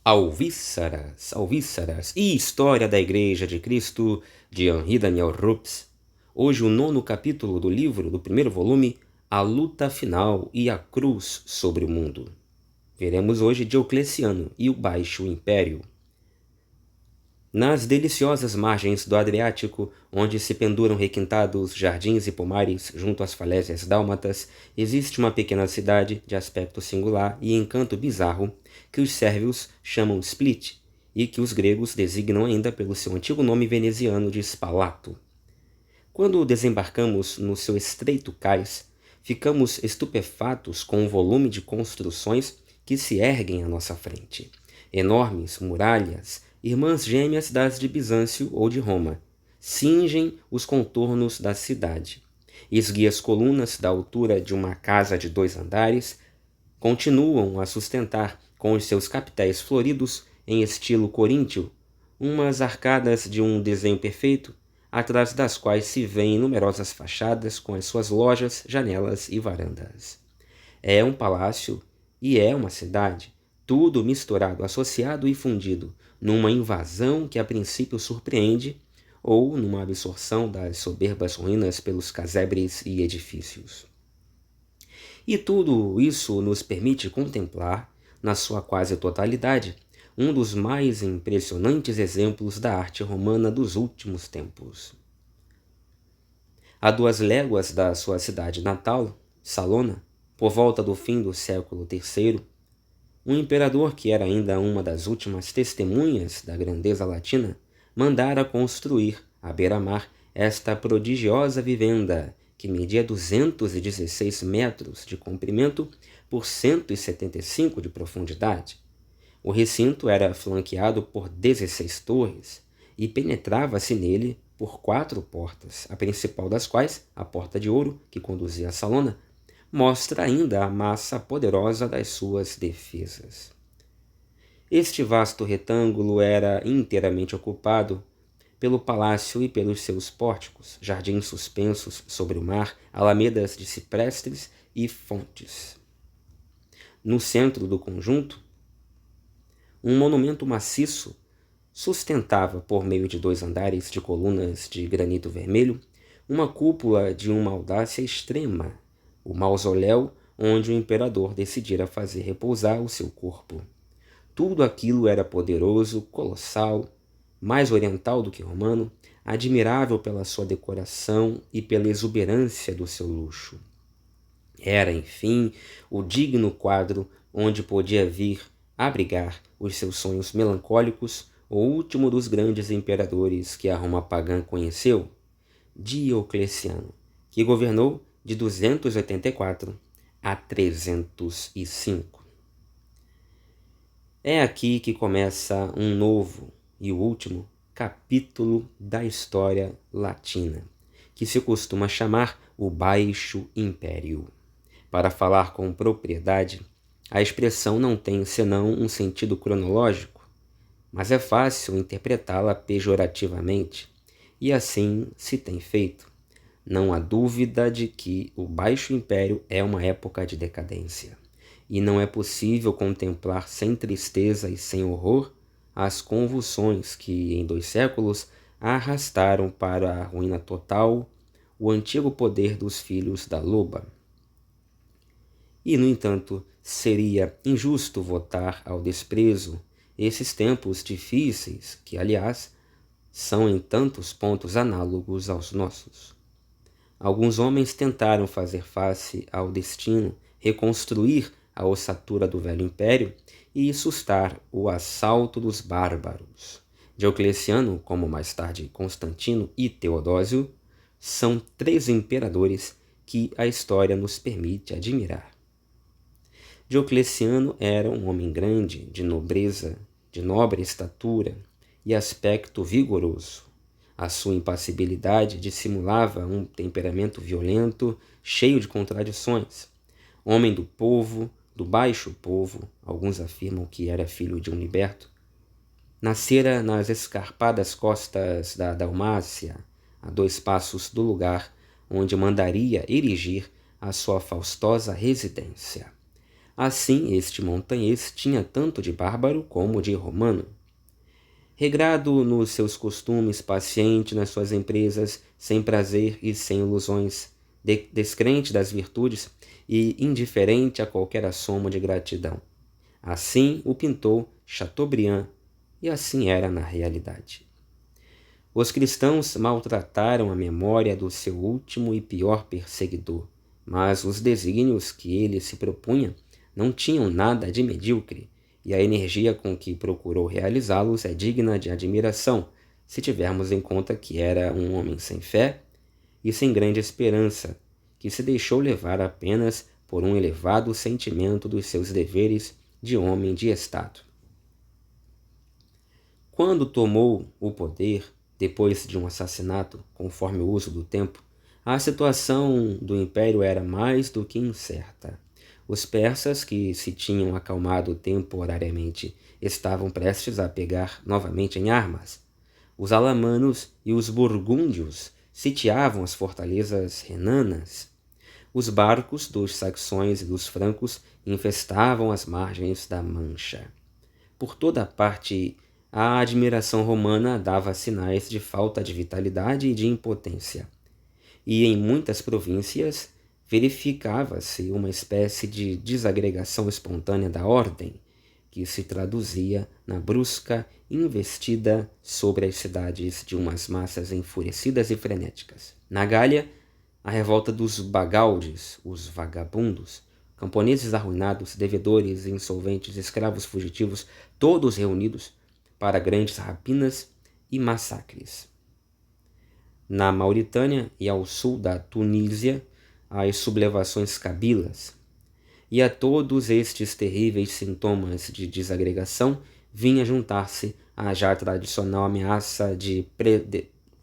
Alvíceras, Alvíceras e História da Igreja de Cristo, de Henri Daniel Rups. Hoje o 9º capítulo do livro do primeiro volume, A Luta Final e a Cruz sobre o Mundo. Veremos hoje Diocleciano e o Baixo Império. Nas deliciosas margens do Adriático, onde se penduram requintados jardins e pomares junto às falésias dálmatas, existe uma pequena cidade de aspecto singular e encanto bizarro que os sérvios chamam Split e que os gregos designam ainda pelo seu antigo nome veneziano de Spalato. Quando desembarcamos no seu estreito cais, ficamos estupefatos com o volume de construções que se erguem à nossa frente. Enormes muralhas, irmãs gêmeas das de Bizâncio ou de Roma, cingem os contornos da cidade. Esguias colunas da altura de uma casa de 2 andares continuam a sustentar, com os seus capitéis floridos em estilo coríntio, umas arcadas de um desenho perfeito, atrás das quais se vêem numerosas fachadas com as suas lojas, janelas e varandas. É um palácio e é uma cidade, tudo misturado, associado e fundido, numa invasão que a princípio surpreende ou numa absorção das soberbas ruínas pelos casebres e edifícios. E tudo isso nos permite contemplar, na sua quase totalidade, um dos mais impressionantes exemplos da arte romana dos últimos tempos. A 2 léguas da sua cidade natal, Salona, por volta do fim do século III, um imperador que era ainda uma das últimas testemunhas da grandeza latina, mandara construir, à beira-mar, esta prodigiosa vivenda, que media 216 metros de comprimento por 175 de profundidade. O recinto era flanqueado por 16 torres e penetrava-se nele por 4 portas, a principal das quais, a Porta de Ouro, que conduzia a Salona, mostra ainda a massa poderosa das suas defesas. Este vasto retângulo era inteiramente ocupado pelo palácio e pelos seus pórticos, jardins suspensos sobre o mar, alamedas de ciprestes e fontes. No centro do conjunto, um monumento maciço sustentava, por meio de 2 andares de colunas de granito vermelho, uma cúpula de uma audácia extrema, o mausoléu onde o imperador decidira fazer repousar o seu corpo. Tudo aquilo era poderoso, colossal, mais oriental do que romano, admirável pela sua decoração e pela exuberância do seu luxo. Era, enfim, o digno quadro onde podia vir abrigar os seus sonhos melancólicos o último dos grandes imperadores que a Roma pagã conheceu, Diocleciano, que governou de 284 a 305. É aqui que começa um novo e o último capítulo da história latina, que se costuma chamar o Baixo Império. Para falar com propriedade, a expressão não tem senão um sentido cronológico, mas é fácil interpretá-la pejorativamente, e assim se tem feito. Não há dúvida de que o Baixo Império é uma época de decadência, e não é possível contemplar sem tristeza e sem horror as convulsões que, em 2 séculos, arrastaram para a ruína total o antigo poder dos filhos da loba. E, no entanto, seria injusto votar ao desprezo esses tempos difíceis que, aliás, são em tantos pontos análogos aos nossos. Alguns homens tentaram fazer face ao destino, reconstruir a ossatura do velho império e sustar o assalto dos bárbaros. Diocleciano, como mais tarde Constantino e Teodósio, são 3 imperadores que a história nos permite admirar. Diocleciano era um homem grande, de nobreza, de nobre estatura e aspecto vigoroso. A sua impassibilidade dissimulava um temperamento violento, cheio de contradições. Homem do povo, do baixo povo, alguns afirmam que era filho de um liberto, nascera nas escarpadas costas da Dalmácia, a 2 passos do lugar onde mandaria erigir a sua faustosa residência. Assim, este montanhês tinha tanto de bárbaro como de romano. Regrado nos seus costumes, paciente nas suas empresas, sem prazer e sem ilusões, descrente das virtudes e indiferente a qualquer assomo de gratidão. Assim o pintou Chateaubriand, e assim era na realidade. Os cristãos maltrataram a memória do seu último e pior perseguidor, mas os desígnios que ele se propunha não tinham nada de medíocre, e a energia com que procurou realizá-los é digna de admiração, se tivermos em conta que era um homem sem fé e sem grande esperança, que se deixou levar apenas por um elevado sentimento dos seus deveres de homem de Estado. Quando tomou o poder, depois de um assassinato, conforme o uso do tempo, a situação do império era mais do que incerta. Os persas, que se tinham acalmado temporariamente, estavam prestes a pegar novamente em armas. Os alamanos e os burgúndios sitiavam as fortalezas renanas. Os barcos dos saxões e dos francos infestavam as margens da Mancha. Por toda parte, a admiração romana dava sinais de falta de vitalidade e de impotência. E em muitas províncias verificava-se uma espécie de desagregação espontânea da ordem, que se traduzia na brusca investida sobre as cidades de umas massas enfurecidas e frenéticas. Na Gália, a revolta dos bagaldes, os vagabundos, camponeses arruinados, devedores, insolventes, escravos fugitivos, todos reunidos para grandes rapinas e massacres. Na Mauritânia e ao sul da Tunísia, as sublevações cabilas. E a todos estes terríveis sintomas de desagregação vinha juntar-se a já tradicional ameaça de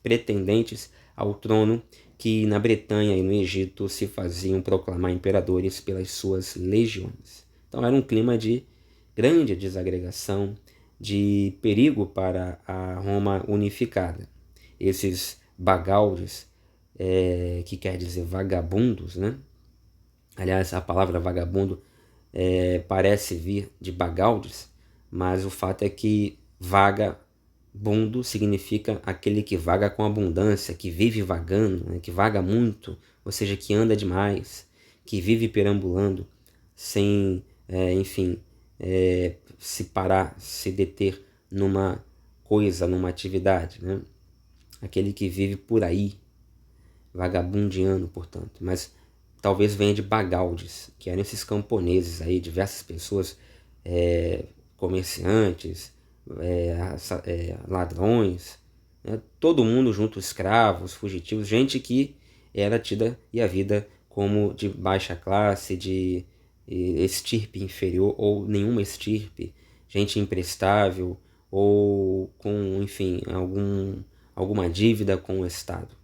pretendentes ao trono que na Bretanha e no Egito se faziam proclamar imperadores pelas suas legiões. Então era um clima de grande desagregação, de perigo para a Roma unificada. Esses bagaldes, que quer dizer vagabundos, né? Aliás, a palavra vagabundo parece vir de bagaldes, mas o fato é que vagabundo significa aquele que vaga com abundância, que vive vagando, né? Que vaga muito, ou seja, que anda demais, que vive perambulando, sem, se parar, se deter numa coisa, numa atividade, né? Aquele que vive por aí, vagabundeando, portanto. Mas talvez venha de bagaldes, que eram esses camponeses aí, diversas pessoas, comerciantes, ladrões, né? Todo mundo junto, escravos, fugitivos, gente que era tida e a vida como de baixa classe, de estirpe inferior ou nenhuma estirpe, gente imprestável ou com, enfim, alguma dívida com o Estado.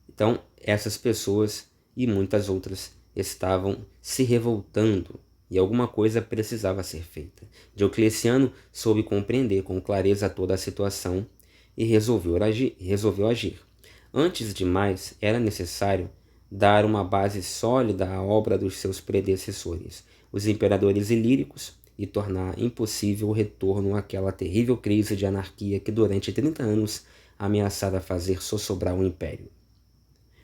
Então, essas pessoas e muitas outras estavam se revoltando e alguma coisa precisava ser feita. Diocleciano soube compreender com clareza toda a situação e resolveu agir. Antes de mais, era necessário dar uma base sólida à obra dos seus predecessores, os imperadores ilíricos, e tornar impossível o retorno àquela terrível crise de anarquia que durante 30 anos ameaçara fazer sossobrar o império.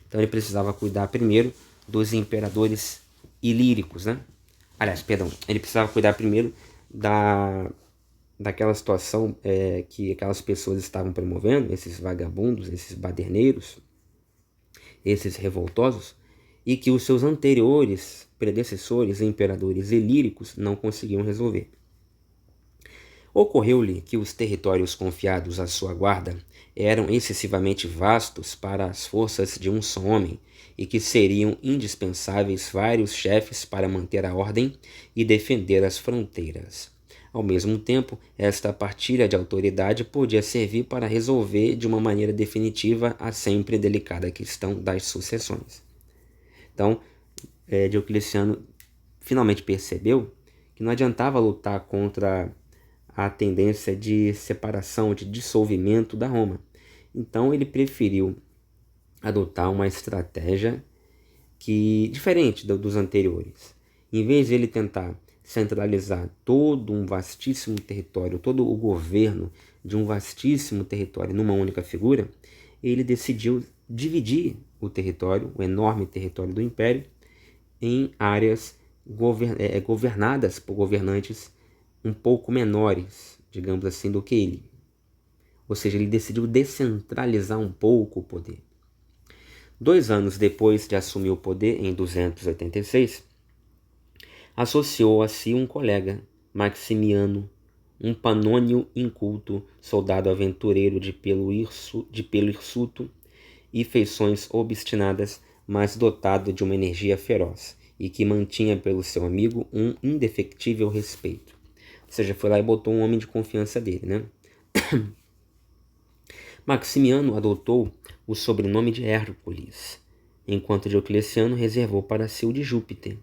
Então ele precisava cuidar primeiro dos imperadores ilíricos, né? Aliás, perdão, ele precisava cuidar primeiro daquela situação que aquelas pessoas estavam promovendo, esses vagabundos, esses baderneiros, esses revoltosos, e que os seus anteriores predecessores, imperadores ilíricos, não conseguiam resolver. Ocorreu-lhe que os territórios confiados à sua guarda eram excessivamente vastos para as forças de um só homem e que seriam indispensáveis vários chefes para manter a ordem e defender as fronteiras. Ao mesmo tempo, esta partilha de autoridade podia servir para resolver de uma maneira definitiva a sempre delicada questão das sucessões. Então, Diocleciano finalmente percebeu que não adiantava lutar contra a tendência de separação, de dissolvimento da Roma. Então ele preferiu adotar uma estratégia diferente dos anteriores. Em vez de ele tentar centralizar todo um vastíssimo território, todo o governo de um vastíssimo território numa única figura, ele decidiu dividir o território, o enorme território do império, em áreas governadas por governantes um pouco menores, digamos assim, do que ele. Ou seja, ele decidiu descentralizar um pouco o poder. 2 anos depois de assumir o poder, em 286, associou a si um colega, Maximiano, um panônio inculto, soldado aventureiro de pelo hirsuto e feições obstinadas, mas dotado de uma energia feroz, e que mantinha pelo seu amigo um indefectível respeito. Ou seja, foi lá e botou um homem de confiança dele, né? Maximiano adotou o sobrenome de Hércules, enquanto Diocleciano reservou para si o de Júpiter,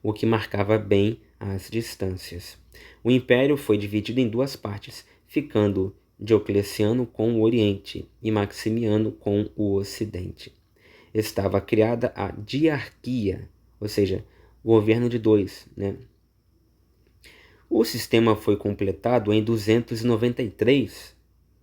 o que marcava bem as distâncias. O império foi dividido em 2 partes, ficando Diocleciano com o Oriente e Maximiano com o Ocidente. Estava criada a diarquia, ou seja, governo de 2, né? O sistema foi completado em 293,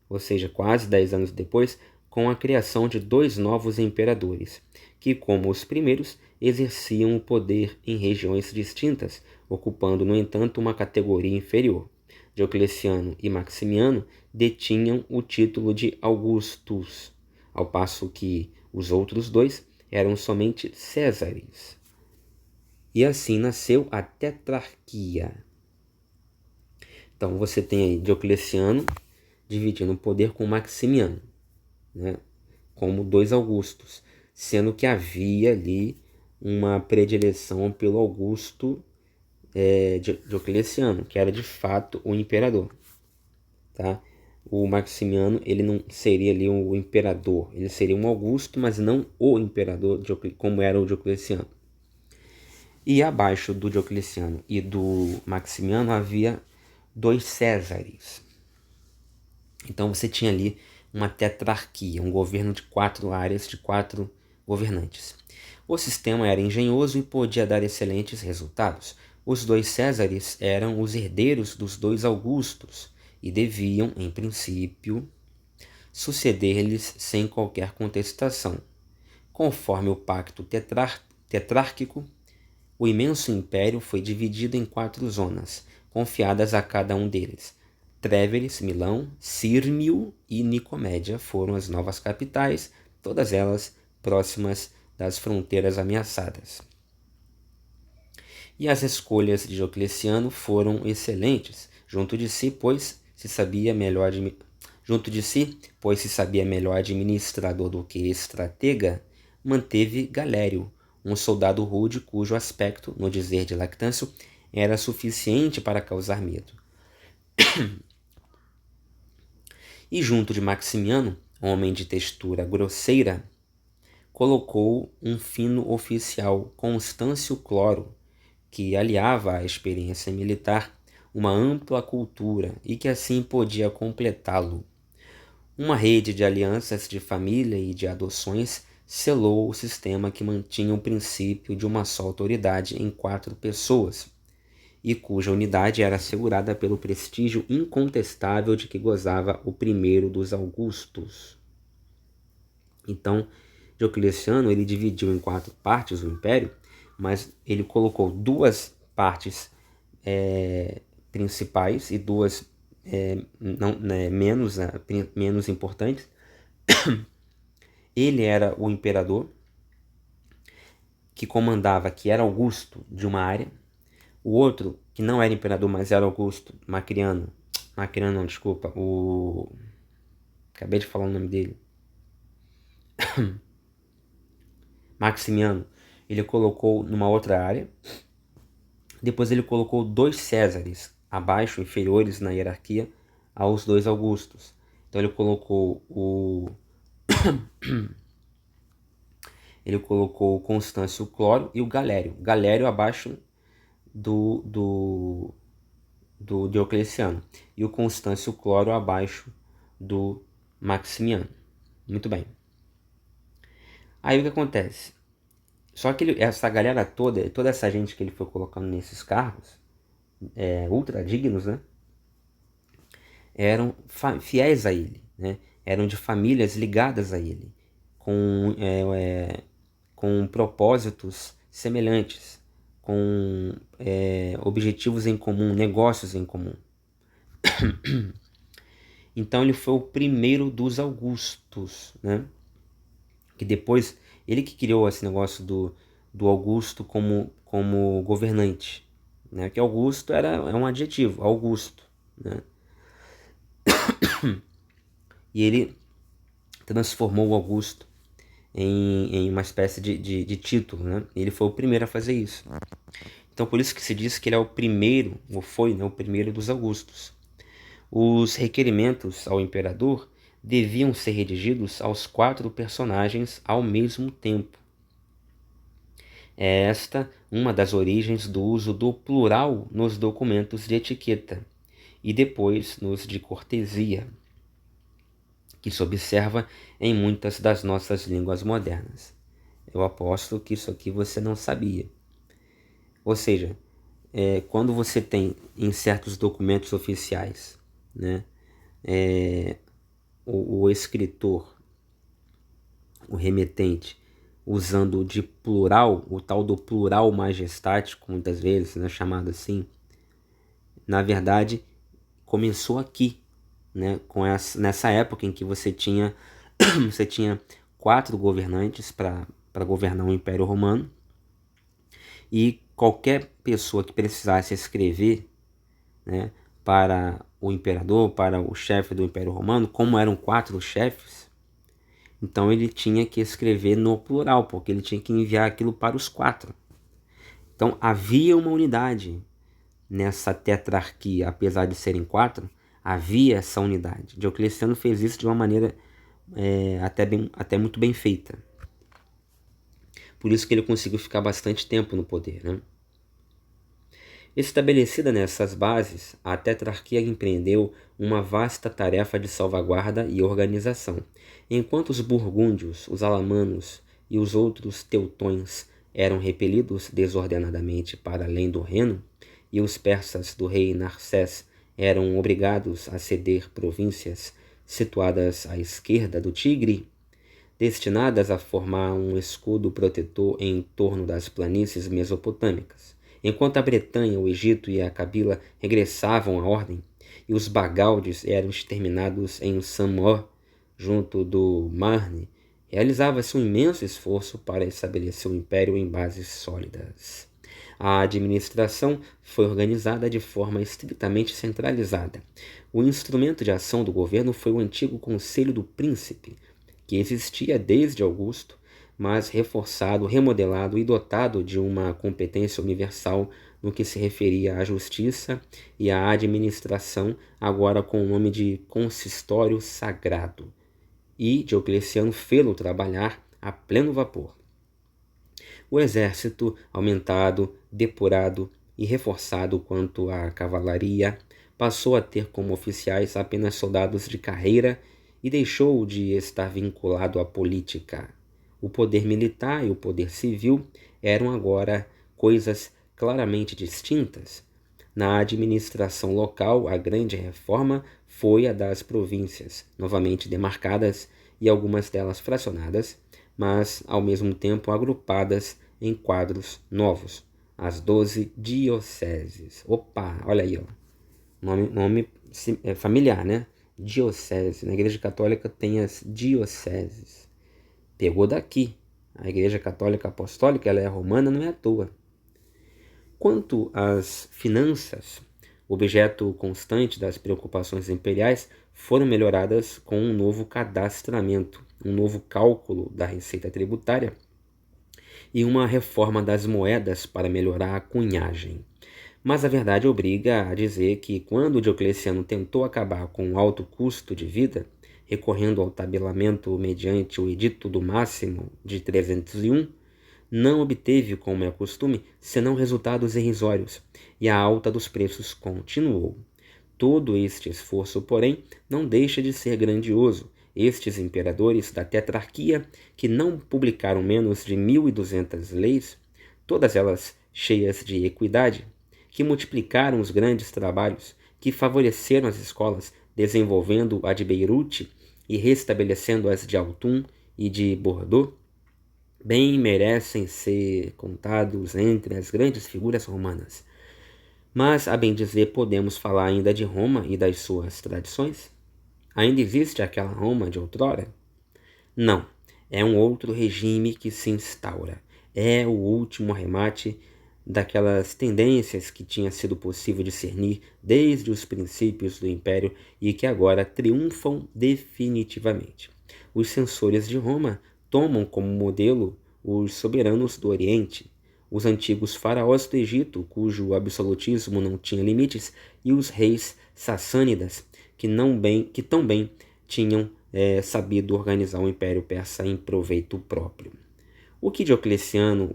ou seja, quase 10 anos depois, com a criação de 2 novos imperadores, que, como os primeiros, exerciam o poder em regiões distintas, ocupando, no entanto, uma categoria inferior. Diocleciano e Maximiano detinham o título de Augustus, ao passo que os outros 2 eram somente Césares. E assim nasceu a tetrarquia. Então você tem aí Diocleciano dividindo o poder com Maximiano, né, como 2 Augustos, sendo que havia ali uma predileção pelo Augusto Diocleciano, que era de fato o imperador. Tá? O Maximiano ele não seria ali o imperador, ele seria um Augusto, mas não o imperador como era o Diocleciano. E abaixo do Diocleciano e do Maximiano havia 2 Césares. Então você tinha ali uma tetrarquia, um governo de 4 áreas, de 4 governantes. O sistema era engenhoso e podia dar excelentes resultados. Os 2 Césares eram os herdeiros dos 2 Augustos e deviam, em princípio, suceder-lhes sem qualquer contestação. Conforme o pacto tetrárquico, o imenso império foi dividido em 4 zonas, confiadas a cada um deles. Tréveris, Milão, Sírmio e Nicomédia foram as novas capitais, todas elas próximas das fronteiras ameaçadas. E as escolhas de Diocleciano foram excelentes, junto de si, pois se sabia melhor administrador do que estratega, manteve Galério, um soldado rude cujo aspecto, no dizer de Lactâncio, era suficiente para causar medo. E junto de Maximiano, homem de textura grosseira, colocou um fino oficial, Constâncio Cloro, que aliava à experiência militar uma ampla cultura e que assim podia completá-lo. Uma rede de alianças de família e de adoções selou o sistema que mantinha o princípio de uma só autoridade em 4 pessoas, e cuja unidade era assegurada pelo prestígio incontestável de que gozava o primeiro dos Augustos. Então, Diocleciano ele dividiu em 4 partes o império, mas ele colocou 2 partes principais e 2 menos importantes. Ele era o imperador que comandava, que era Augusto, de uma área. O outro, que não era imperador, mas era Augusto, Macriano não, desculpa, acabei de falar o nome dele. Maximiano, ele colocou numa outra área. Depois ele colocou 2 Césares, abaixo, inferiores na hierarquia aos 2 Augustos. Então ele colocou o Constâncio Cloro e o Galério. Galério abaixo do Diocleciano e o Constâncio Cloro abaixo do Maximiano. Muito bem. Aí o que acontece? Só que essa galera toda essa gente que ele foi colocando nesses cargos, ultra dignos, né? Eram fiéis a ele, né? Eram de famílias ligadas a ele, com, com propósitos semelhantes, com objetivos em comum, negócios em comum. Então ele foi o primeiro dos Augustos, né? Que depois, ele que criou esse negócio do Augusto como governante, né? Que Augusto é um adjetivo, Augusto, né? E ele transformou o Augusto em uma espécie de título, né? Ele foi o primeiro a fazer isso. Então por isso que se diz que ele é o primeiro, ou foi, né, o primeiro dos Augustos. Os requerimentos ao imperador deviam ser redigidos aos 4 personagens ao mesmo tempo. É esta uma das origens do uso do plural nos documentos de etiqueta e depois nos de cortesia, que se observa em muitas das nossas línguas modernas. Eu aposto que isso aqui você não sabia. Ou seja, quando você tem em certos documentos oficiais, né, o escritor, o remetente, usando de plural, o tal do plural majestático, muitas vezes, né, chamado assim, na verdade, começou aqui, né, nessa época em que você tinha 4 governantes para governar o Império Romano, e qualquer pessoa que precisasse escrever, né, para o imperador, para o chefe do Império Romano, como eram 4 chefes, então ele tinha que escrever no plural, porque ele tinha que enviar aquilo para os 4. Então havia uma unidade nessa tetrarquia, apesar de serem 4, havia essa unidade. Diocleciano fez isso de uma maneira até muito bem feita. Por isso que ele conseguiu ficar bastante tempo no poder, né? Estabelecida nessas bases, a tetrarquia empreendeu uma vasta tarefa de salvaguarda e organização. Enquanto os burgúndios, os alamanos e os outros teutões eram repelidos desordenadamente para além do Reno, e os persas do rei Narsés eram obrigados a ceder províncias situadas à esquerda do Tigre, destinadas a formar um escudo protetor em torno das planícies mesopotâmicas. Enquanto a Bretanha, o Egito e a Cabila regressavam à ordem, e os bagaldes eram exterminados em Samor, junto do Marne, realizava-se um imenso esforço para estabelecer o império em bases sólidas. A administração foi organizada de forma estritamente centralizada. O instrumento de ação do governo foi o antigo Conselho do Príncipe, que existia desde Augusto, mas reforçado, remodelado e dotado de uma competência universal no que se referia à justiça e à administração, agora com o nome de Consistório Sagrado. E Diocleciano fê-lo trabalhar a pleno vapor. O exército, aumentado, depurado e reforçado quanto à cavalaria, passou a ter como oficiais apenas soldados de carreira e deixou de estar vinculado à política. O poder militar e o poder civil eram agora coisas claramente distintas. Na administração local, a grande reforma foi a das províncias, novamente demarcadas e algumas delas fracionadas, mas ao mesmo tempo agrupadas em quadros novos, as 12 dioceses. Opa, olha aí, ó. Nome familiar, né? Diocese. Na Igreja Católica tem as dioceses. Pegou daqui. A Igreja Católica Apostólica, ela é romana, não é à toa. Quanto às finanças, objeto constante das preocupações imperiais, foram melhoradas com um novo cadastramento, um novo cálculo da receita tributária e uma reforma das moedas para melhorar a cunhagem. Mas a verdade obriga a dizer que quando Diocleciano tentou acabar com o alto custo de vida, recorrendo ao tabelamento mediante o Edito do Máximo de 301, não obteve, como é costume, senão resultados irrisórios, e a alta dos preços continuou. Todo este esforço, porém, não deixa de ser grandioso, Estes imperadores da tetrarquia, que não publicaram menos de 1.200 leis, todas elas cheias de equidade, que multiplicaram os grandes trabalhos, que favoreceram as escolas, desenvolvendo a de Beirute e restabelecendo as de Autun e de Bordeaux, bem merecem ser contados entre as grandes figuras romanas. Mas, a bem dizer, podemos falar ainda de Roma e das suas tradições? Ainda existe aquela Roma de outrora? Não, é um outro regime que se instaura. É o último arremate daquelas tendências que tinha sido possível discernir desde os princípios do Império e que agora triunfam definitivamente. Os censores de Roma tomam como modelo os soberanos do Oriente, os antigos faraós do Egito, cujo absolutismo não tinha limites, e os reis sassânidas, que tão bem tinham sabido organizar o Império Persa em proveito próprio. O que Diocleciano,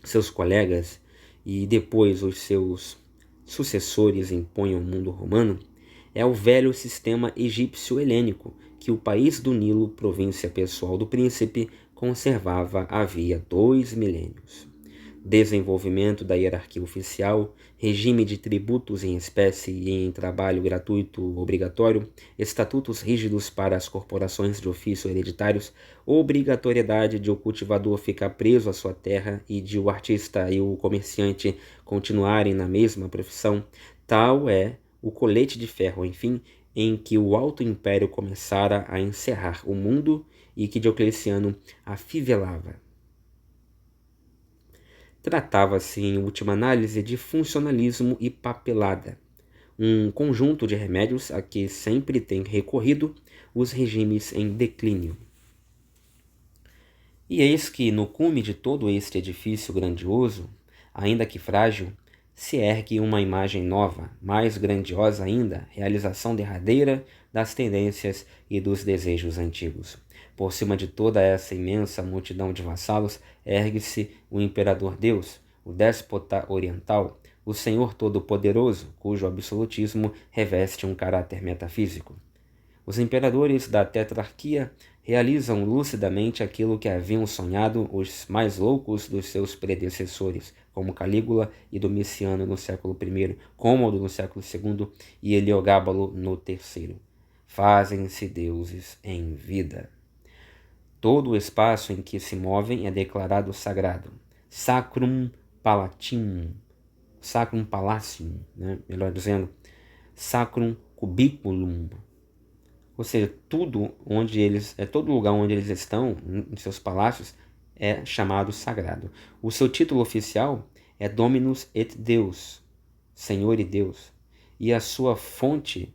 seus colegas e depois os seus sucessores impõem ao mundo romano é o velho sistema egípcio-helênico que o país do Nilo, província pessoal do príncipe, conservava havia 2 milênios. Desenvolvimento da hierarquia oficial, regime de tributos em espécie e em trabalho gratuito obrigatório, estatutos rígidos para as corporações de ofício hereditários, obrigatoriedade de o cultivador ficar preso à sua terra e de o artista e o comerciante continuarem na mesma profissão, tal é o colete de ferro, enfim, em que o Alto Império começara a encerrar o mundo e que Diocleciano afivelava. Tratava-se, em última análise, de funcionalismo e papelada, um conjunto de remédios a que sempre têm recorrido os regimes em declínio. E eis que, no cume de todo este edifício grandioso, ainda que frágil, se ergue uma imagem nova, mais grandiosa ainda, realização derradeira das tendências e dos desejos antigos. Por cima de toda essa imensa multidão de vassalos, ergue-se o Imperador Deus, o déspota oriental, o Senhor Todo-Poderoso, cujo absolutismo reveste um caráter metafísico. Os imperadores da tetrarquia realizam lucidamente aquilo que haviam sonhado os mais loucos dos seus predecessores, como Calígula e Domiciano no século I, Cômodo no século II e Heliogábalo no III. Fazem-se deuses em vida. Todo o espaço em que se movem é declarado sagrado. Sacrum Palatinum, Sacrum Palacium, melhor dizendo, Sacrum Cubiculum. Ou seja, todo lugar onde eles estão, em seus palácios, é chamado sagrado. O seu título oficial é Dominus et Deus, Senhor e Deus, e a sua fronte,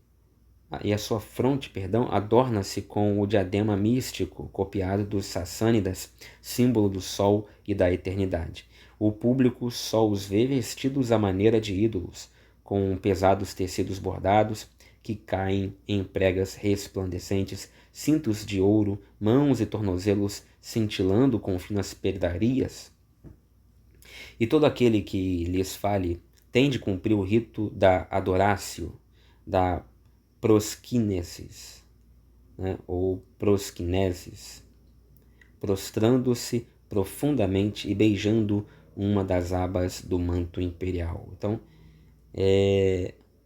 adorna-se com o diadema místico copiado dos sassânidas, símbolo do sol e da eternidade. O público só os vê vestidos à maneira de ídolos, com pesados tecidos bordados, que caem em pregas resplandecentes, cintos de ouro, mãos e tornozelos cintilando com finas pedrarias. E todo aquele que lhes fale tem de cumprir o rito da adorácio, da prosquinesis, ou prosquinesis, prostrando-se profundamente e beijando uma das abas do manto imperial. Então,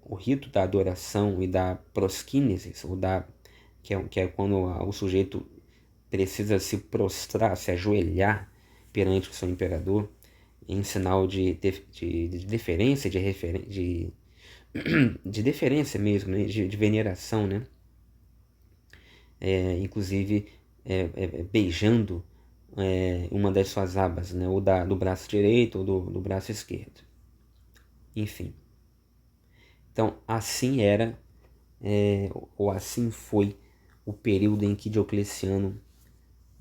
o rito da adoração e da prosquínesis, que é quando o sujeito precisa se prostrar, se ajoelhar perante o seu imperador, em sinal de deferência, de deferência mesmo, né? de veneração, né? Inclusive beijando uma das suas abas, né? Ou do braço direito ou do braço esquerdo. Enfim. Então, assim era, ou assim foi, o período em que Diocleciano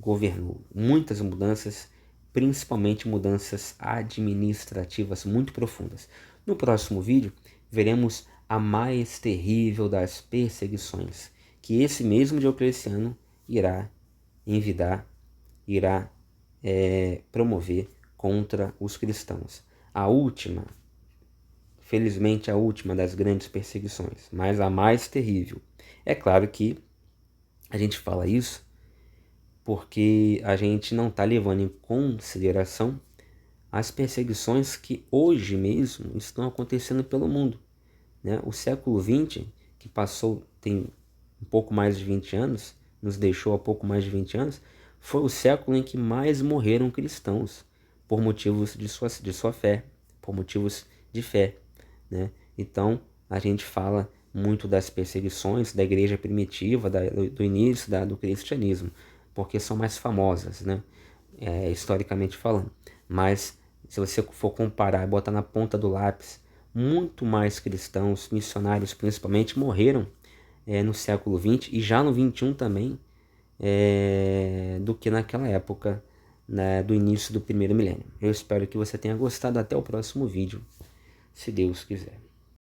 governou. Muitas mudanças, principalmente mudanças administrativas muito profundas. No próximo vídeo, veremos a mais terrível das perseguições que esse mesmo Diocleciano irá envidar, irá promover contra os cristãos. A última felizmente a última das grandes perseguições, mas a mais terrível. É claro que a gente fala isso porque a gente não está levando em consideração as perseguições que hoje mesmo estão acontecendo pelo mundo, né? O século XX, que passou, tem um pouco mais de 20 anos, nos deixou há pouco mais de 20 anos, foi o século em que mais morreram cristãos por motivos de sua fé, por motivos de fé, né? Então, a gente fala muito das perseguições da igreja primitiva, do início do cristianismo, porque são mais famosas, né? Historicamente falando. Mas, se você for comparar e botar na ponta do lápis, muito mais cristãos, missionários principalmente, morreram no século XX e já no XXI também, do que naquela época, né, do início do primeiro milênio. Eu espero que você tenha gostado. Até o próximo vídeo, se Deus quiser.